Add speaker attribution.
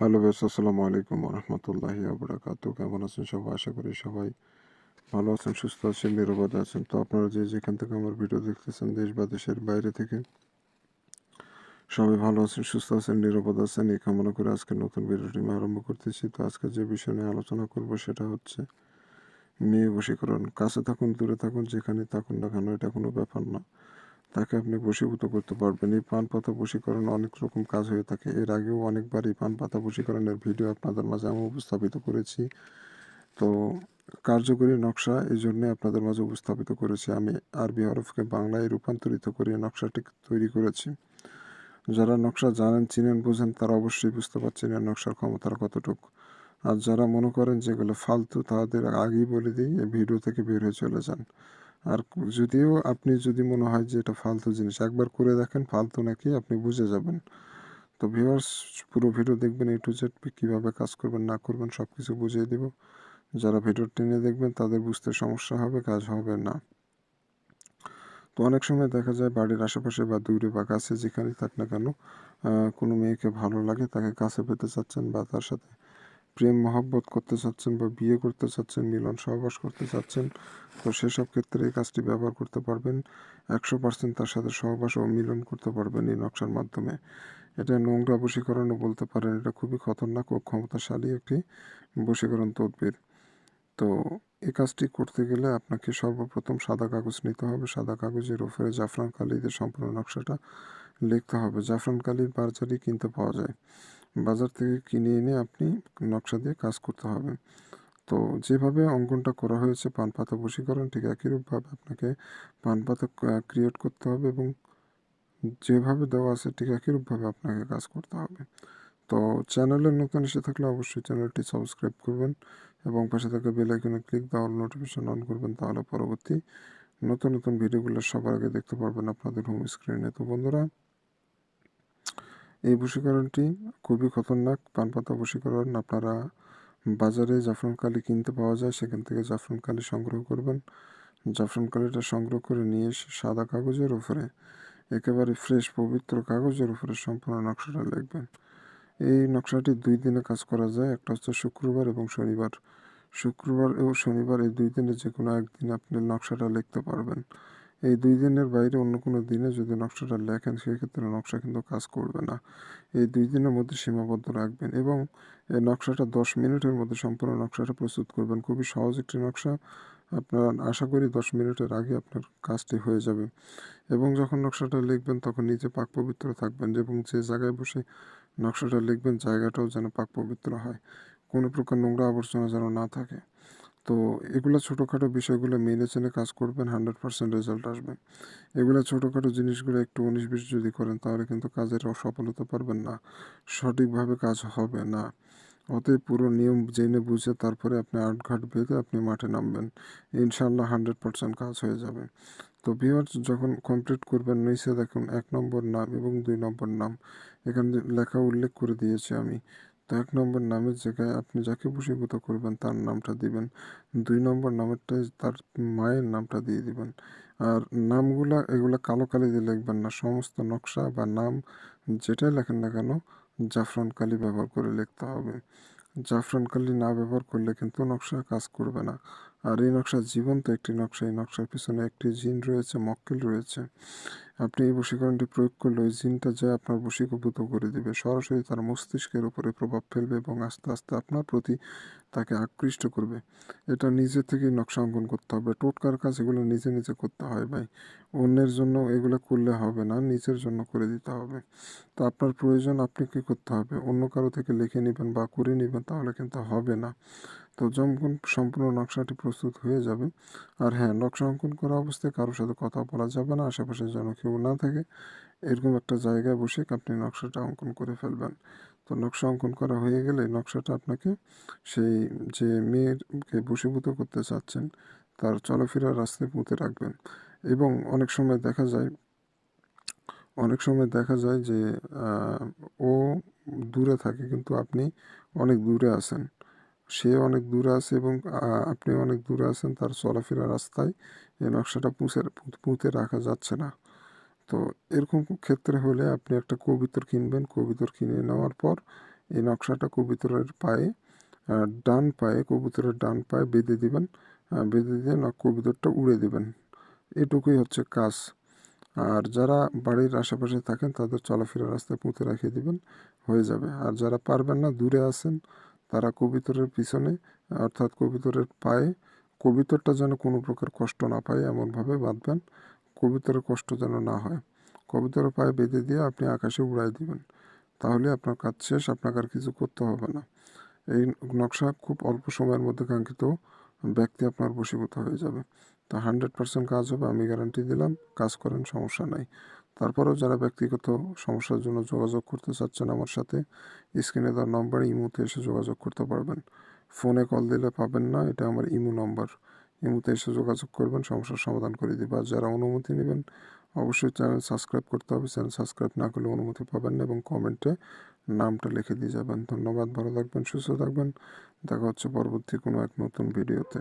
Speaker 1: Hello বেশ, আসসালামু আলাইকুম রহমতুল্লাহি আবরাকাতু। কেমন আছেন সবাই? আশা করি সবাই ভালো আছেন, সুস্থ আছেন, নিরাপদে আছেন। তো আপনারা যে যেখান থেকে আমার ভিডিও দেখতেছেন, দেশ বা দেশের বাইরে থেকে, সবাই ভালো আছেন, সুস্থ আছেন, নিরাপদ আছেন, এই কামনা করে আজকে নতুন ভিডিওটি আমি আরম্ভ করতেছি। তো আজকে যে বিষয় নিয়ে আলোচনা করব সেটা হচ্ছে মেয়ে বশীকরণ। কাছে থাকুন, দূরে থাকুন, যেখানে থাকুন না কেন, এটা কোনো ব্যাপার না, তাকে আপনি বশীভূত করতে পারবেন। এই পান পাতা বশীকরণ অনেক রকম কাজ হয়ে থাকে। এর আগেও অনেকবার এই পান পাতা বশীকরণের ভিডিও আপনাদের মাঝে আমি উপস্থাপিত করেছি। তো কার্যকরী নকশা এই জন্য আপনাদের মাঝে উপস্থাপিত করেছি। আমি আরবি হরফকে বাংলায় রূপান্তরিত করে নকশাটি তৈরি করেছি। যারা নকশা জানেন, চিনেন, বোঝেন, তারা অবশ্যই বুঝতে পারছেন এই নকশার ক্ষমতার কতটুকু। আর যারা মনে করেন যেগুলো ফালতু, তাদের আগেই বলে দিই, এই ভিডিও থেকে বের হয়ে চলে যান। আর যদিও আপনি যদি মনে হয় যে এটা ফালতু জিনিস, একবার করে দেখেন ফালতু নাকি আপনি বুঝে যাবেন। তো ভিউয়ার্স, পুরো ভিডিও দেখবেন, A to Z কীভাবে কাজ করবেন না করবেন সব কিছু বুঝিয়ে দেব। যারা ভিডিও টেনে দেখবেন তাদের বুঝতে সমস্যা হবে, কাজ হবে না। তো অনেক সময় দেখা যায় বাড়ির আশেপাশে বা দূরে বা কাছে যেখানেই থাক না কেন, কোনো মেয়েকে ভালো লাগে, তাকে কাছে পেতে চাচ্ছেন বা তার সাথে প্রেম মহব্বত করতে চাচ্ছেন বা বিয়ে করতে চাচ্ছেন, মিলন সহবাস করতে চাচ্ছেন, তো সেসব ক্ষেত্রে এই কাজটি ব্যবহার করতে পারবেন। 100% তার সাথে সহবাস ও মিলন করতে পারবেন এই নকশার মাধ্যমে। এটা নোংরা বশীকরণও বলতে পারেন। এটা খুবই খতরনাক ও ক্ষমতাশালী একটি বশীকরণ তদবির। তো এই কাজটি করতে গেলে আপনাকে সর্বপ্রথম সাদা কাগজ নিতে হবে। সাদা কাগজের উপরে জাফরান কালি দিয়ে সম্পূর্ণ নকশাটা লিখতে হবে। জাফরান কালির বাজারে কিনতে পাওয়া যায়। বাজার থেকে কিনে এনে আপনি নকশা দিয়ে কাজ করতে হবে। তো যেভাবে অঙ্কনটা করা হয়েছে পান পাতা বশীকরণ, ঠিক একইরূপভাবে আপনাকে পান পাতা ক্রিয়েট করতে হবে এবং যেভাবে দেওয়া আছে ঠিক একইরূপভাবে আপনাকে কাজ করতে হবে। তো চ্যানেলে নতুন এসে থাকলে অবশ্যই চ্যানেলটি সাবস্ক্রাইব করবেন এবং পাশে থাকা বেল আইকনে ক্লিক দেওয়ার নোটিফিকেশন অন করবেন। তাহলে পরবর্তী নতুন নতুন ভিডিওগুলো সবার আগে দেখতে পারবেন আপনাদের হোম স্ক্রিনে। তো বন্ধুরা, এই বশীকরণটি খুবই খতরনাক পান পাতা বশীকরণ। আপনারা বাজারে জাফরান কালি কিনতে পাওয়া যায়, সেখান থেকে জাফরান কালি সংগ্রহ করবেন। জাফরান কালিটা সংগ্রহ করে নিয়ে এসে সাদা কাগজের উপরে, একেবারে ফ্রেশ পবিত্র কাগজের উপরে সম্পূর্ণ নকশাটা লিখবেন। এই নকশাটি 2 দিনে কাজ করা যায়। একটা হচ্ছে শুক্রবার এবং শনিবার। শুক্রবার ও শনিবার এই 2 দিনে যে কোনো একদিন আপনি নকশাটা লিখতে পারবেন। এই 2 দিনের বাইরে অন্য কোনো দিনে যদি নকশাটা লেখেন, সেক্ষেত্রে নকশা কিন্তু কাজ করবে না। এই 2 দিনের মধ্যে সীমাবদ্ধ রাখবেন এবং এই নকশাটা 10 মিনিটের মধ্যে সম্পূর্ণ নকশাটা প্রস্তুত করবেন। খুবই সহজ একটি নকশা। আপনার আশা করি 10 মিনিটের আগে আপনার কাজটি হয়ে যাবে। এবং যখন নকশাটা লিখবেন তখন নিজে পাক পবিত্র থাকবেন এবং যে জায়গায় বসে নকশাটা লিখবেন জায়গাটাও যেন পাক পবিত্র হয়, কোনো প্রকার নোংরা আবর্জনা যেন না থাকে। তো এগুলো ছোটোখাটো বিষয়গুলো মেনে চেনে কাজ করবেন, 100% রেজাল্ট আসবে। এগুলো ছোটোখাটো জিনিসগুলো একটু 19-20 যদি করেন তাহলে কিন্তু কাজের সফলতা পারবেন না, সঠিকভাবে কাজ হবে না। অতএব পুরো নিয়ম জেনে বুঝে তারপরে আপনি আটঘাট বেঁধে আপনি মাঠে নামবেন, ইনশাল্লাহ 100% কাজ হয়ে যাবে। তো ভিউয়ার্স, যখন কমপ্লিট করবেন নিচে দেখুন 1 নম্বর নাম এবং 2 নম্বর নাম এখানে লেখা উল্লেখ করে দিয়েছি আমি। তো 1 নম্বর নামের জায়গায় আপনি যাকে বশীভূত করবেন তার নামটা দিবেন। 2 নম্বর নামেরটায় তার মায়ের নামটা দিয়ে দিবেন। আর নামগুলা এগুলা কালো কালি দিয়ে লিখবেন না। সমস্ত নকশা বা নাম যেটাই লেখেন না কেন, জাফরান কালি ব্যবহার করে লিখতে হবে। জাফরান কালি না ব্যবহার করলে কিন্তু নকশা কাজ করবে না। আর এই নকশা জীবন্ত একটি নকশা। এই নকশার পিছনে একটি জিন রয়েছে, মক্কেল রয়েছে। আপনি এই বশীকরণটি প্রয়োগ করলে ওই জিনটা যে আপনার বশীভূত করে দিবে, সরাসরি তার মস্তিষ্কের উপরে প্রভাব ফেলবে এবং আস্তে আস্তে আপনার প্রতি তাকে আকৃষ্ট করবে। এটা নিজে থেকেই নকশা অঙ্কন করতে হবে। টোটকার কাজ এগুলো নিজে নিজে করতে হয় ভাই। অন্যের জন্য এগুলো করলে হবে না, নিজের জন্য করে দিতে হবে। তো আপনার প্রয়োজন, আপনি কী করতে হবে, অন্য কারো থেকে লিখে নেবেন বা করে নেবেন, তাহলে কিন্তু হবে না। তো যখন সম্পূর্ণ নকশাটি প্রস্তুত হয়ে যাবে, আর হ্যাঁ, নকশা অঙ্কন করা অবস্থায় কারোর সাথে কথা বলা যাবে না, আশেপাশে যেন কেউ না থাকে, এরকম একটা জায়গায় বসে আপনি নকশাটা অঙ্কন করে ফেলবেন। তো নকশা অঙ্কন করা হয়ে গেলে নকশাটা আপনাকে সেই যে মেয়েকে বশীভূত করতে চাচ্ছেন তার চলাফেরার রাস্তায় পুঁতে রাখবেন। এবং অনেক সময় দেখা যায় যে ও দূরে থাকে কিন্তু আপনি অনেক দূরে আছেন। সে অনেক দূরে আছে এবং আপনি অনেক দূরে আছেন, তার চলাফেরার রাস্তায় এই নকশাটা পুঁতে রাখা যাচ্ছে না। তো এরকম ক্ষেত্রে হলে আপনি একটা কবুতর কিনবেন। কবুতর কিনে নেওয়ার পর এই নকশাটা কবুতরের পায়ে, ডান পায়ে, কবুতরের ডান পায়ে বেঁধে দিবেন। বেঁধে দিয়ে কবুতরটা উড়ে দিবেন। এটুকুই হচ্ছে কাজ। আর যারা বাড়ির আশেপাশে থাকেন তাদের চলাফেরার রাস্তায় পুঁতে রেখে দিবেন, হয়ে যাবে। আর যারা পারবেন না, দূরে আছেন, তারা কবুতরের পিছনে, অর্থাৎ কবুতরের পায়ে, কবুতরটা যেন কোনো প্রকার কষ্ট না পায় এমনভাবে বাঁধবেন, কবুতরের কষ্ট যেন না হয়। কবুতরের পায়ে বেঁধে দিয়ে আপনি আকাশে উড়াই দিবেন, তাহলে আপনার কাজ শেষ, আপনাকে আর কিছু করতে হবে না। এই নকশা খুব অল্প সময়ের মধ্যে কাঙ্ক্ষিত ব্যক্তি আপনার বশীভূত হয়ে যাবে। তা 100% কাজ হবে, আমি গ্যারান্টি দিলাম। কাজ করেন, সমস্যা নাই। তারপরেও যারা ব্যক্তিগত সমস্যার জন্য যোগাযোগ করতে চাচ্ছেন আমার সাথে, স্ক্রিনে দেওয়ার নম্বরে ইমোতে এসে যোগাযোগ করতে পারবেন। ফোনে কল দিলে পাবেন না, এটা আমার ইমো নম্বর। ইমোতে এসে যোগাযোগ করবেন, সমস্যার সমাধান করে দিব। আর যারা অনুমতি নেবেন, অবশ্যই চ্যানেল সাবস্ক্রাইব করতে হবে। চ্যানেল সাবস্ক্রাইব না করলে অনুমতি পাবেন না, এবং কমেন্টে নামটা লিখে দিয়ে যাবেন। ধন্যবাদ, ভালো থাকবেন, সুস্থ থাকবেন। দেখা হচ্ছে পরবর্তী কোনো এক নতুন ভিডিওতে।